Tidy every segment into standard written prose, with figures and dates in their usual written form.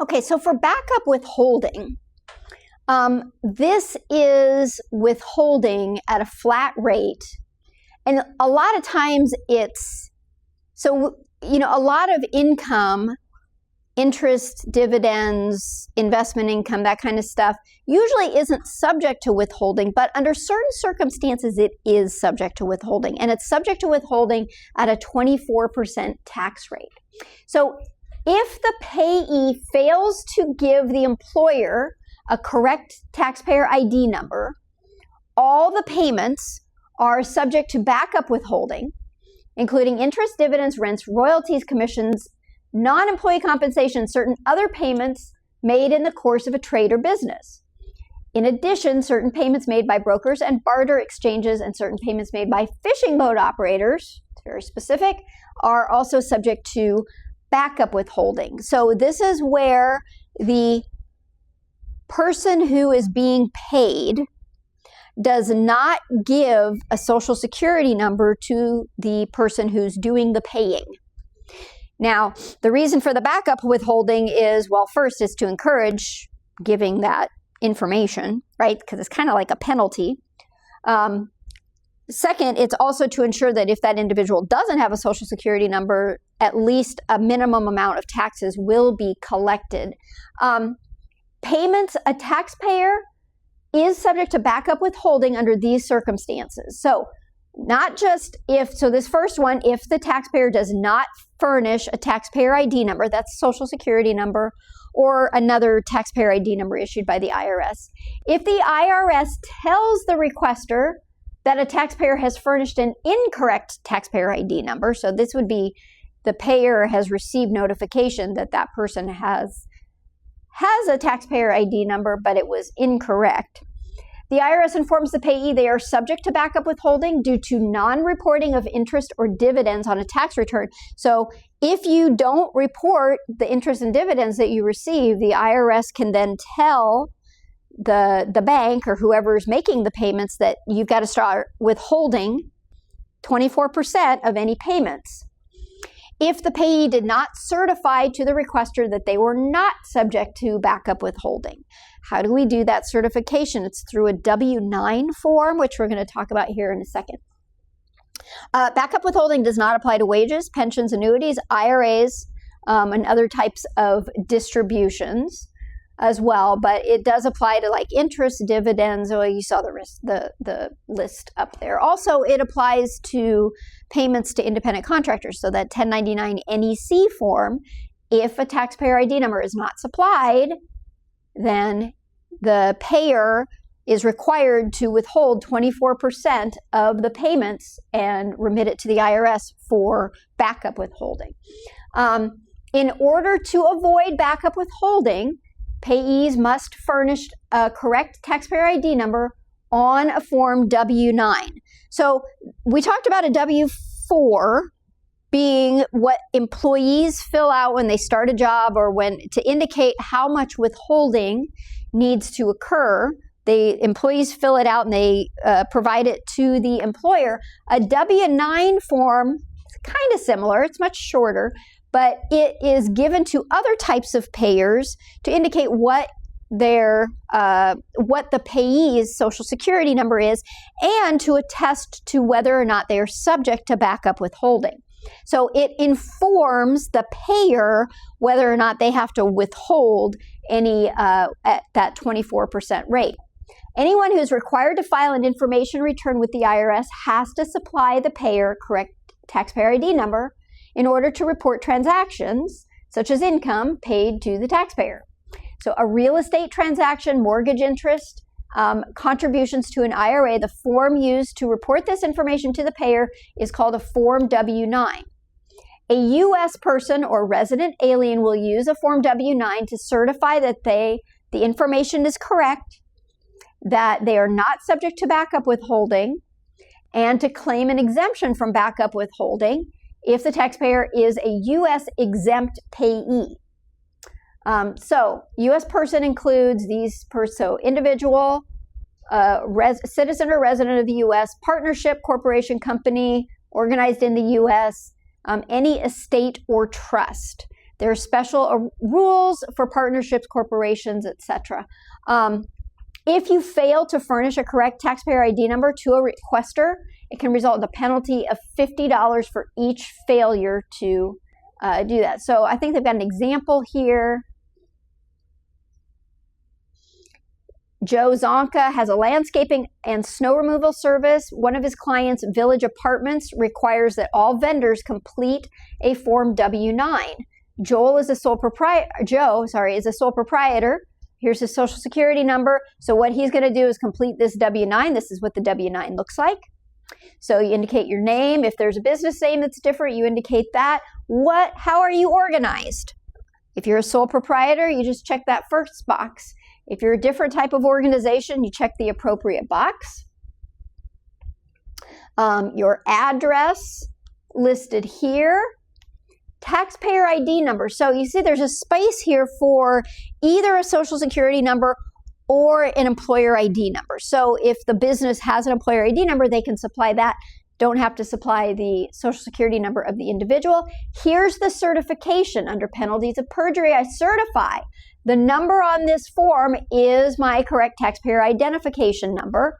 Okay, so for backup withholding, this is withholding at a flat rate. And a lot of times it's, a lot of income, interest, dividends, investment income, that kind of stuff, usually isn't subject to withholding, but under certain circumstances, it is subject to withholding. And it's subject to withholding at a 24% tax rate. So if the payee fails to give the employer a correct taxpayer ID number, all the payments are subject to backup withholding, including interest, dividends, rents, royalties, commissions, non-employee compensation, certain other payments made in the course of a trade or business. In addition, certain payments made by brokers and barter exchanges and certain payments made by fishing boat operators, it's very specific, are also subject to backup withholding. So this is where the person who is being paid does not give a Social Security number to the person who's doing the paying. Now, the reason for the backup withholding is, well, first is to encourage giving that information, right? Because it's kind of like a penalty. Second, it's also to ensure that if that individual doesn't have a Social Security number, at least a minimum amount of taxes will be collected. Payments, a taxpayer is subject to backup withholding under these circumstances. So not just if, so this first one, if the taxpayer does not furnish a taxpayer ID number, that's Social Security number, or another taxpayer ID number issued by the IRS. If the IRS tells the requester that a taxpayer has furnished an incorrect taxpayer ID number, so this would be the payer has received notification that that person has a taxpayer ID number, but it was incorrect. The IRS informs the payee they are subject to backup withholding due to non-reporting of interest or dividends on a tax return. So if you don't report the interest and dividends that you receive, the IRS can then tell the bank or whoever's making the payments that you've got to start withholding 24% of any payments. If the payee did not certify to the requester that they were not subject to backup withholding. How do we do that certification? It's through a W-9 form, which we're going to talk about here in a second. Backup withholding does not apply to wages, pensions, annuities, IRAs, and other types of distributions as well, but it does apply to like interest, dividends. Oh, you saw the list up there. Also, it applies to payments to independent contractors. So that 1099 NEC form, if a taxpayer ID number is not supplied, then the payer is required to withhold 24% of the payments and remit it to the IRS for backup withholding. In order to avoid backup withholding, payees must furnish a correct taxpayer ID number on a Form W-9. So we talked about a W-4 being what employees fill out when they start a job or when to indicate how much withholding needs to occur. Employees fill it out and they provide it to the employer. A W-9 form is kind of similar. It's much shorter, but it is given to other types of payers to indicate what the payee's Social Security number is and to attest to whether or not they are subject to backup withholding. So it informs the payer whether or not they have to withhold any at that 24% rate. Anyone who's required to file an information return with the IRS has to supply the payer correct taxpayer ID number in order to report transactions, such as income paid to the taxpayer. So a real estate transaction, mortgage interest, contributions to an IRA, the form used to report this information to the payer is called a Form W-9. A U.S. person or resident alien will use a Form W-9 to certify that the information is correct, that they are not subject to backup withholding, and to claim an exemption from backup withholding if the taxpayer is a U.S. exempt payee. So U.S. person includes so individual, citizen or resident of the U.S., partnership, corporation, company, organized in the U.S., any estate or trust. There are special rules for partnerships, corporations, etc. If you fail to furnish a correct taxpayer ID number to a requester, it can result in a penalty of $50 for each failure to do that. So I think they've got an example here. Joe Zonka has a landscaping and snow removal service. One of his clients' village apartments requires that all vendors complete a Form W-9. Joe is a sole proprietor. Here's his social security number. So what he's going to do is complete this W-9. This is what the W-9 looks like. So you indicate your name. If there's a business name that's different, you indicate that. How are you organized? If you're a sole proprietor, you just check that first box. If you're a different type of organization, you check the appropriate box. Your address listed here. Taxpayer ID number. So you see there's a space here for either a social security number or an employer ID number. So if the business has an employer ID number, they can supply that. Don't have to supply the social security number of the individual. Here's the certification. Under penalties of perjury, I certify the number on this form is my correct taxpayer identification number,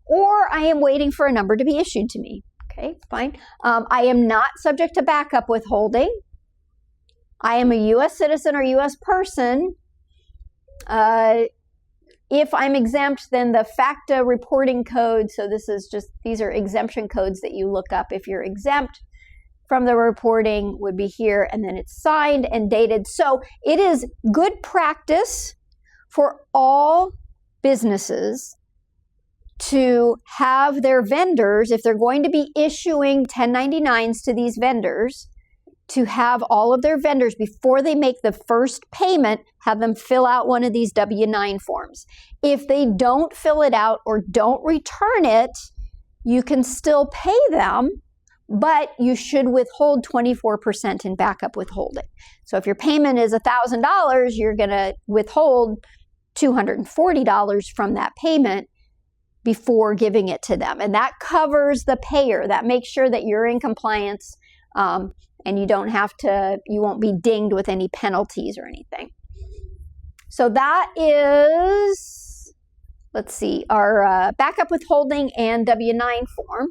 or I am waiting for a number to be issued to me. Okay, fine. I am not subject to backup withholding. I am a U.S. citizen or U.S. person. If I'm exempt, then the FACTA reporting code, so these are exemption codes that you look up. If you're exempt from the reporting, would be here, and then it's signed and dated. So it is good practice for all businesses to have their vendors, if they're going to be issuing 1099s to these vendors, to have all of their vendors, before they make the first payment, have them fill out one of these W-9 forms. If they don't fill it out or don't return it, you can still pay them, but you should withhold 24% in backup withholding. So if your payment is $1,000, you're going to withhold $240 from that payment before giving it to them. And that covers the payer. That makes sure that you're in compliance, and you won't be dinged with any penalties or anything. So that is, let's see, our backup withholding and W-9 form.